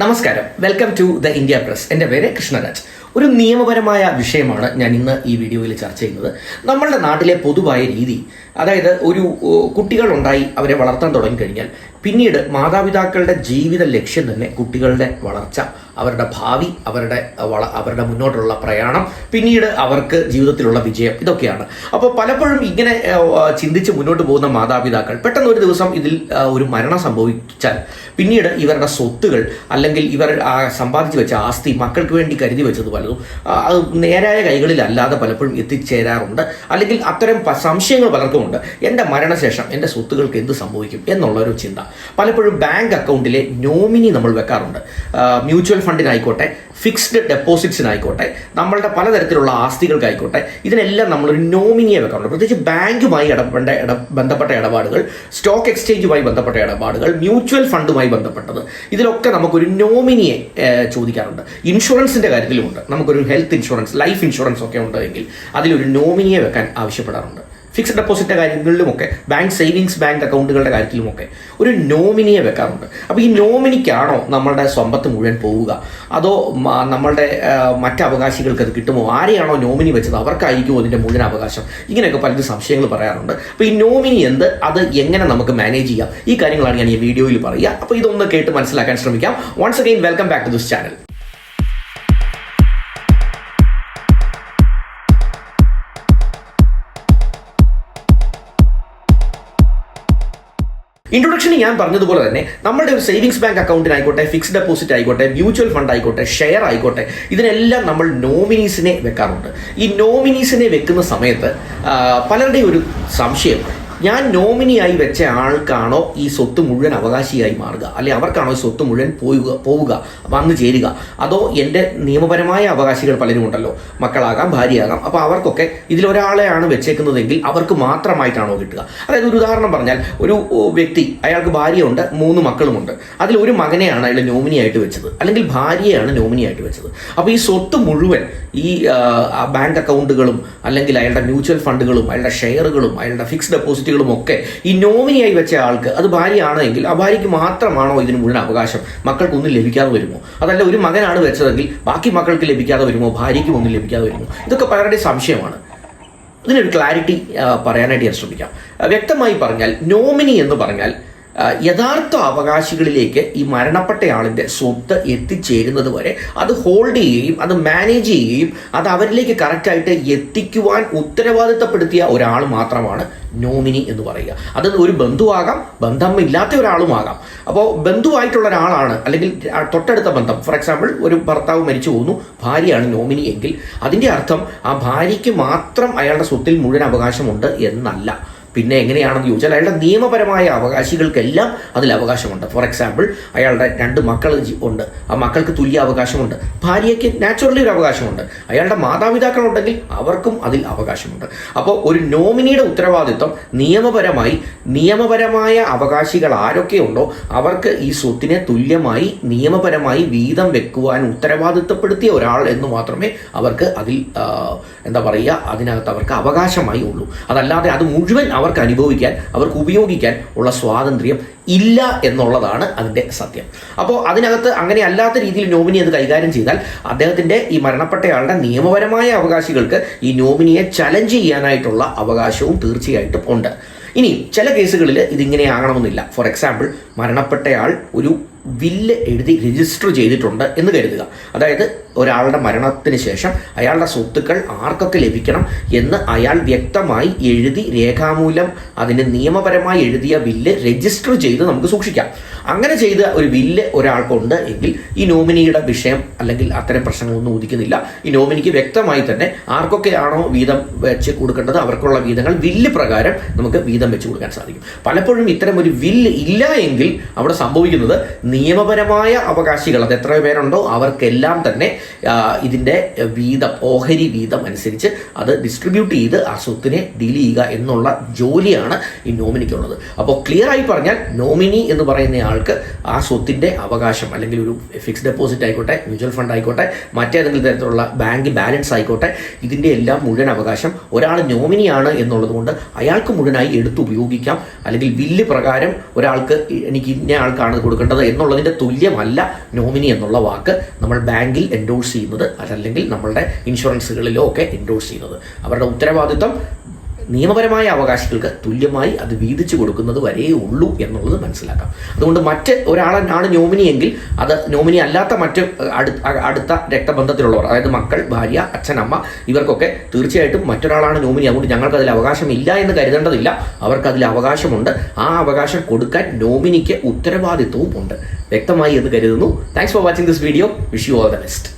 നമസ്കാരം, welcome to the India press. എൻ്റെ പേര് കൃഷ്ണരാജ്. ഒരു നിയമപരമായ വിഷയമാണ് ഞാൻ ഇന്ന് ഈ വീഡിയോയിൽ ചർച്ച ചെയ്യുന്നത്. നമ്മളുടെ നാട്ടിലെ പൊതുവായ രീതി, അതായത് ഒരു കുട്ടികളുണ്ടായി അവരെ വളർത്താൻ തുടങ്ങിക്കഴിഞ്ഞാൽ പിന്നീട് മാതാപിതാക്കളുടെ ജീവിത ലക്ഷ്യം തന്നെ കുട്ടികളുടെ വളർച്ച, അവരുടെ ഭാവി, അവരുടെ മുന്നോട്ടുള്ള പ്രയാണം, പിന്നീട് അവർക്ക് ജീവിതത്തിലുള്ള വിജയം, ഇതൊക്കെയാണ്. അപ്പോൾ പലപ്പോഴും ഇങ്ങനെ ചിന്തിച്ച് മുന്നോട്ട് പോകുന്ന മാതാപിതാക്കൾ പെട്ടെന്ന് ഒരു ദിവസം ഇതിൽ ഒരു മരണം സംഭവിച്ചാൽ പിന്നീട് ഇവരുടെ സ്വത്തുകൾ അല്ലെങ്കിൽ ഇവർ സമ്പാദിച്ചു വെച്ച ആസ്തി, മക്കൾക്ക് വേണ്ടി കരുതി വെച്ചത് പലതും അത് നേരായ കൈകളിലല്ലാതെ പലപ്പോഴും എത്തിച്ചേരാറുണ്ട്. അല്ലെങ്കിൽ അത്തരം സംശയങ്ങൾ പലർക്കുമുണ്ട്. എൻ്റെ മരണശേഷം എൻ്റെ സ്വത്തുക്കൾക്ക് എന്ത് സംഭവിക്കും എന്നുള്ളൊരു ചിന്ത. പലപ്പോഴും ബാങ്ക് അക്കൗണ്ടിലെ നോമിനി നമ്മൾ വെക്കാറുണ്ട്. മ്യൂച്വൽ ഫണ്ടിനായിക്കോട്ടെ, ഫിക്സ്ഡ് ഡെപ്പോസിറ്റ്സിനായിക്കോട്ടെ, നമ്മളുടെ പലതരത്തിലുള്ള ആസ്തികൾക്കായിക്കോട്ടെ, ഇതിനെല്ലാം നമ്മളൊരു നോമിനിയെ വെക്കാറുണ്ട്. പ്രത്യേകിച്ച് ബാങ്കുമായി ബന്ധപ്പെട്ട ഇടപാടുകൾ, സ്റ്റോക്ക് എക്സ്ചേഞ്ചുമായി ബന്ധപ്പെട്ട ഇടപാടുകൾ, മ്യൂച്വൽ ഫണ്ടുമായി ബന്ധപ്പെട്ടത്, ഇതിലൊക്കെ നമുക്കൊരു നോമിനിയെ ചോദിക്കാറുണ്ട്. ഇൻഷുറൻസിൻ്റെ കാര്യത്തിലുമുണ്ട്. നമുക്കൊരു ഹെൽത്ത് ഇൻഷുറൻസ്, ലൈഫ് ഇൻഷുറൻസ് ഒക്കെ ഉണ്ടെങ്കിൽ അതിലൊരു നോമിനിയെ വെക്കാൻ ആവശ്യപ്പെടാറുണ്ട്. ഫിക്സ്ഡ് ഡെപ്പോസിറ്റ് കാര്യങ്ങളിലുമൊക്കെ, ബാങ്ക് അക്കൗണ്ടുകളുടെ കാര്യത്തിലുമൊക്കെ ഒരു നോമിനിയെ വെക്കാറുണ്ട്. അപ്പോൾ ഈ നോമിനിക്കാണോ നമ്മളുടെ സമ്പത്ത് മുഴുവൻ പോവുക, അതോ നമ്മളുടെ മറ്റ് അവകാശികൾക്ക് അത് കിട്ടുമോ, ആരെയാണോ നോമിനി വെച്ചത് അവർക്കായിരിക്കുമോ അതിൻ്റെ മുഴുവൻ അവകാശം, ഇങ്ങനെയൊക്കെ പലരും സംശയങ്ങൾ പറയാറുണ്ട്. അപ്പോൾ ഈ നോമിനി എന്ത്, അത് എങ്ങനെ നമുക്ക് മാനേജ് ചെയ്യാം, ഈ കാര്യങ്ങളാണ് ഞാൻ ഈ വീഡിയോയിൽ പറയുക. അപ്പോൾ ഇതൊന്ന് കേട്ട് മനസ്സിലാക്കാൻ ശ്രമിക്കാം. Once again welcome back to this channel. ഇൻട്രൊഡക്ഷന് ഞാൻ പറഞ്ഞതുപോലെ തന്നെ നമ്മുടെ ഒരു സേവിങ്സ് ബാങ്ക് അക്കൗണ്ടിനായിക്കോട്ടെ, ഫിക്സ്ഡ് ഡെപ്പോസിറ്റ് ആയിക്കോട്ടെ, മ്യൂച്വൽ ഫണ്ട് ആയിക്കോട്ടെ, ഷെയർ ആയിക്കോട്ടെ, ഇതിനെല്ലാം നമ്മൾ നോമിനീസിനെ വെക്കാറുണ്ട്. ഈ നോമിനീസിനെ വെക്കുന്ന സമയത്ത് പലരുടെയും ഒരു സംശയം, ഞാൻ നോമിനിയായി വെച്ച ആൾക്കാണോ ഈ സ്വത്ത് മുഴുവൻ അവകാശിയായി മാറുക, അല്ലെങ്കിൽ അവർക്കാണോ ഈ സ്വത്ത് മുഴുവൻ പോവുക വന്നു ചേരുക, അതോ എൻ്റെ നിയമപരമായ അവകാശികൾ പലരും ഉണ്ടല്ലോ, മക്കളാകാം, ഭാര്യയാകാം, അപ്പോൾ അവർക്കൊക്കെ ഇതിലൊരാളെയാണ് വെച്ചേക്കുന്നതെങ്കിൽ അവർക്ക് മാത്രമായിട്ടാണോ കിട്ടുക? അതായത് ഒരു ഉദാഹരണം പറഞ്ഞാൽ, ഒരു വ്യക്തി, അയാൾക്ക് ഭാര്യയുണ്ട്, 3 മക്കളുമുണ്ട്, അതിലൊരു മകനെയാണ് അയാൾ നോമിനിയായിട്ട് വെച്ചത്, അല്ലെങ്കിൽ ഭാര്യയാണ് നോമിനിയായിട്ട് വെച്ചത്. അപ്പോൾ ഈ സ്വത്ത് മുഴുവൻ ഈ ബാങ്ക് അക്കൗണ്ടുകളും അല്ലെങ്കിൽ അയാളുടെ മ്യൂച്വൽ ഫണ്ടുകളും അയാളുടെ ഷെയറുകളും അയാളുടെ ഫിക്സ്ഡ് ഡെപ്പോസിറ്റുകളും ഒക്കെ ഈ നോമിനിയായി വെച്ച ആൾക്ക്, അത് ഭാര്യയാണെങ്കിൽ ആ ഭാര്യയ്ക്ക് മാത്രമാണോ ഇതിന് മുഴുവൻ അവകാശം? മക്കൾക്കൊന്നും ലഭിക്കാതെ വരുമോ? അതല്ല, ഒരു മകനാണ് വെച്ചതെങ്കിൽ ബാക്കി മക്കൾക്ക് ലഭിക്കാതെ വരുമോ, ഭാര്യയ്ക്കും ഒന്നും ലഭിക്കാതെ വരുമോ? ഇതൊക്കെ പലരുടെയും സംശയമാണ്. ഇതിനൊരു ക്ലാരിറ്റി പറയാനായിട്ട് ഞാൻ ശ്രമിക്കാം. വ്യക്തമായി പറഞ്ഞാൽ, നോമിനി എന്ന് പറഞ്ഞാൽ യഥാർത്ഥ അവകാശികളിലേക്ക് ഈ മരണപ്പെട്ടയാളിൻ്റെ സ്വത്ത് എത്തിച്ചേരുന്നത് വരെ അത് ഹോൾഡ് ചെയ്യുകയും അത് മാനേജ് ചെയ്യുകയും അത് അവരിലേക്ക് കറക്റ്റായിട്ട് എത്തിക്കുവാൻ ഉത്തരവാദിത്തപ്പെടുത്തിയ ഒരാൾ മാത്രമാണ് നോമിനി എന്ന് പറയുക. അത് ഒരു ബന്ധുവാകാം, ബന്ധമില്ലാത്ത ഒരാളുമാകാം. അപ്പോൾ ബന്ധുവായിട്ടുള്ള ഒരാളാണ്, അല്ലെങ്കിൽ തൊട്ടടുത്ത ബന്ധം, ഫോർ എക്സാമ്പിൾ ഒരു ഭർത്താവ് മരിച്ചു പോകുന്നു, ഭാര്യയാണ് നോമിനി എങ്കിൽ അതിൻ്റെ അർത്ഥം ആ ഭാര്യയ്ക്ക് മാത്രം അയാളുടെ സ്വത്തിൽ മുഴുവൻ അവകാശമുണ്ട് എന്നല്ല. പിന്നെ എങ്ങനെയാണെന്ന് ചോദിച്ചാൽ, അയാളുടെ നിയമപരമായ അവകാശികൾക്കെല്ലാം അതിൽ അവകാശമുണ്ട്. ഫോർ എക്സാമ്പിൾ, അയാളുടെ 2 മക്കൾ ഉണ്ട്, ആ മക്കൾക്ക് തുല്യ അവകാശമുണ്ട്. ഭാര്യയ്ക്ക് നാച്ചുറലി ഒരു അവകാശമുണ്ട്. അയാളുടെ മാതാപിതാക്കളുണ്ടെങ്കിൽ അവർക്കും അതിൽ അവകാശമുണ്ട്. അപ്പോൾ ഒരു നോമിനിയുടെ ഉത്തരവാദിത്വം നിയമപരമായ അവകാശികൾ ആരൊക്കെയുണ്ടോ അവർക്ക് ഈ സ്വത്തിനെ തുല്യമായി നിയമപരമായി വീതം വെക്കുവാൻ ഉത്തരവാദിത്തപ്പെടുത്തിയ ഒരാൾ എന്ന് മാത്രമേ അവർക്ക് അതിൽ അതിനകത്ത് അവർക്ക് അവകാശമായി ഉള്ളൂ. അതല്ലാതെ അത് മുഴുവൻ അവർക്ക് അനുഭവിക്കാൻ, അവർക്ക് ഉപയോഗിക്കാൻ ഉള്ള സ്വാതന്ത്ര്യം ഇല്ല എന്നുള്ളതാണ് അതിൻ്റെ സത്യം. അപ്പോൾ അതിനകത്ത് അങ്ങനെ അല്ലാത്ത രീതിയിൽ നോമിനി അത് കൈകാര്യം ചെയ്താൽ അദ്ദേഹത്തിൻ്റെ ഈ മരണപ്പെട്ടയാളുടെ നിയമപരമായ അവകാശികൾക്ക് ഈ നോമിനിയെ ചലഞ്ച് ചെയ്യാനായിട്ടുള്ള അവകാശവും തീർച്ചയായിട്ടും ഉണ്ട്. ഇനി ചില കേസുകളിൽ ഇതിങ്ങനെ ആകണമെന്നില്ല. ഫോർ എക്സാമ്പിൾ, മരണപ്പെട്ടയാൾ ഒരു വില്ല് എഴുതി രജിസ്റ്റർ ചെയ്തിട്ടുണ്ട് എന്ന് കരുതുക. അതായത് ഒരാളുടെ മരണത്തിന് ശേഷം അയാളുടെ സ്വത്തുക്കൾ ആർക്കൊക്കെ ലഭിക്കണം എന്ന് അയാൾ വ്യക്തമായി എഴുതി രേഖാമൂലം അതിന് നിയമപരമായി എഴുതിയ വില്ല് രജിസ്റ്റർ ചെയ്ത് നമുക്ക് സൂക്ഷിക്കാം. അങ്ങനെ ചെയ്ത ഒരു വില്ല് ഒരാൾക്കുണ്ട് എങ്കിൽ ഈ നോമിനിയുടെ വിഷയം അല്ലെങ്കിൽ അത്തരം പ്രശ്നങ്ങളൊന്നും ഉദിക്കുന്നില്ല. ഈ നോമിനിക്ക് വ്യക്തമായി തന്നെ ആർക്കൊക്കെയാണോ വീതം വെച്ച് കൊടുക്കേണ്ടത് അവർക്കുള്ള വീതങ്ങൾ വില്ല് പ്രകാരം നമുക്ക് വീതം വെച്ച് കൊടുക്കാൻ സാധിക്കും. പലപ്പോഴും ഇത്തരം ഒരു വില്ല് ഇല്ല എങ്കിൽ അവിടെ സംഭവിക്കുന്നത്, നിയമപരമായ അവകാശികൾ അത് എത്ര പേരുണ്ടോ അവർക്കെല്ലാം തന്നെ ഇതിൻ്റെ ഓഹരി വീതം അനുസരിച്ച് അത് ഡിസ്ട്രിബ്യൂട്ട് ചെയ്ത് ആ സ്വത്തിനെ ഡീൽ ചെയ്യുക എന്നുള്ള ജോലിയാണ് ഈ നോമിനിക്കുള്ളത്. അപ്പോൾ ക്ലിയർ ആയി പറഞ്ഞാൽ, നോമിനി എന്ന് പറയുന്ന ആൾ അയാൾക്ക് ആ സ്വത്തിൻ്റെ അവകാശം അല്ലെങ്കിൽ ഒരു ഫിക്സ്ഡ് ഡെപ്പോസിറ്റ് ആയിക്കോട്ടെ, മ്യൂച്വൽ ഫണ്ട് ആയിക്കോട്ടെ, മറ്റേതെങ്കിലും തരത്തിലുള്ള ബാങ്ക് ബാലൻസ് ആയിക്കോട്ടെ, ഇതിൻ്റെ എല്ലാം മുഴുവൻ അവകാശം ഒരാൾ നോമിനിയാണ് എന്നുള്ളത് കൊണ്ട് അയാൾക്ക് മുഴുവനായി എടുത്തുപയോഗിക്കാം. അല്ലെങ്കിൽ ബില്ല് പ്രകാരം ഒരാൾക്ക് എനിക്ക് ഇന്ന ആൾക്കാണ് കൊടുക്കേണ്ടത് എന്നുള്ളതിൻ്റെ തുല്യമല്ല നോമിനി എന്നുള്ള വാക്ക് നമ്മൾ ബാങ്കിൽ എൻഡോഴ്സ് ചെയ്യുന്നത്, അതല്ലെങ്കിൽ നമ്മളുടെ ഇൻഷുറൻസുകളിലോ ഒക്കെ എൻഡോഴ്സ് ചെയ്യുന്നത്. അവരുടെ ഉത്തരവാദിത്വം നിയമപരമായ അവകാശികൾക്ക് തുല്യമായി അത് വീതിച്ചു കൊടുക്കുന്നത് വരേ ഉള്ളൂ എന്നുള്ളത് മനസ്സിലാക്കാം. അതുകൊണ്ട് മറ്റ് ഒരാളാണ് നോമിനിയെങ്കിൽ അത് നോമിനി അല്ലാത്ത മറ്റ് അടുത്ത രക്തബന്ധത്തിലുള്ളവർ, അതായത് മക്കൾ, ഭാര്യ, അച്ഛൻ, അമ്മ, ഇവർക്കൊക്കെ തീർച്ചയായിട്ടും മറ്റൊരാളാണ് നോമിനി, അതുകൊണ്ട് ഞങ്ങൾക്ക് അതിൽ അവകാശമില്ല എന്ന് കരുതേണ്ടതില്ല. അവർക്ക് അതിൽ അവകാശമുണ്ട്. ആ അവകാശം കൊടുക്കാൻ നോമിനിക്ക് ഉത്തരവാദിത്വവും ഉണ്ട്. വ്യക്തമായി എന്ന് കരുതുന്നു. Thanks for watching this video. Wish you all the best.